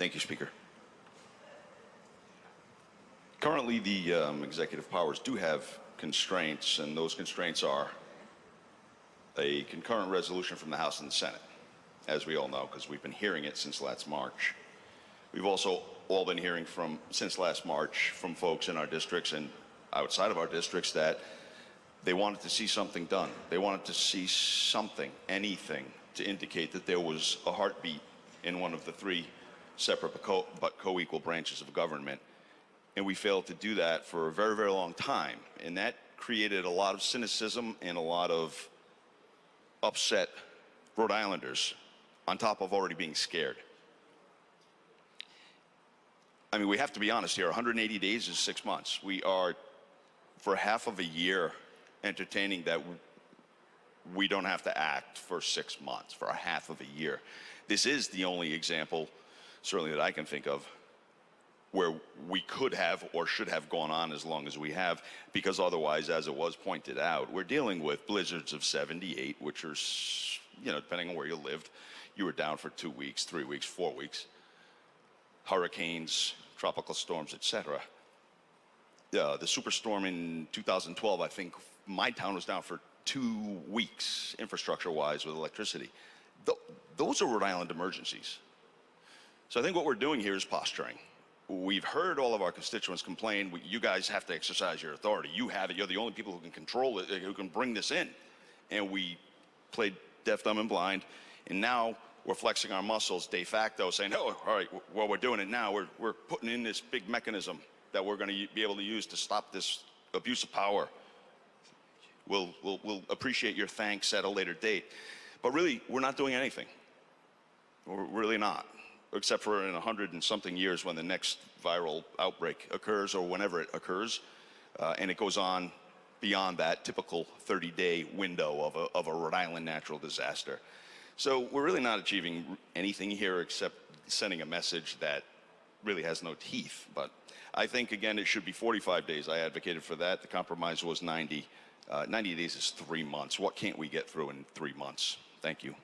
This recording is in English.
Thank you, Speaker. Currently, the executive powers do have constraints, and those constraints are a concurrent resolution from the House and the Senate, as we all know, because we've been hearing it since last March. We've also all been hearing since last March from folks in our districts and outside of our districts that they wanted to see something done. They wanted to see something, anything, to indicate that there was a heartbeat in one of the three separate but co-equal branches of government. And we failed to do that for a very, very long time. And that created a lot of cynicism and a lot of upset Rhode Islanders on top of already being scared. I mean, we have to be honest here. 180 days is 6 months. We are, for half of a year, entertaining that we don't have to act for 6 months, for a half of a year. This is the only example, certainly that I can think of, where we could have or should have gone on as long as we have, because otherwise, as it was pointed out, we're dealing with blizzards of 78, which are, depending on where you lived, you were down for 2 weeks, 3 weeks, 4 weeks. Hurricanes, tropical storms, etc. The superstorm in 2012, I think my town was down for 2 weeks, infrastructure-wise, with electricity. Those are Rhode Island emergencies. So I think what we're doing here is posturing. We've heard all of our constituents complain, you guys have to exercise your authority. You have it. You're the only people who can control it, who can bring this in. And we played deaf, dumb, and blind. And now we're flexing our muscles de facto, saying, oh, all right, well, we're doing it now. We're putting in this big mechanism that we're going to be able to use to stop this abuse of power. We'll appreciate your thanks at a later date. But really, we're not doing anything. We're really not, except for in 100 and something years when the next viral outbreak occurs, or whenever it occurs, and it goes on beyond that typical 30-day window of a Rhode Island natural disaster. So we're really not achieving anything here except sending a message that really has no teeth. But I think, again, it should be 45 days. I advocated for that. The compromise was 90. 90 days is 3 months. What can't we get through in 3 months? Thank you.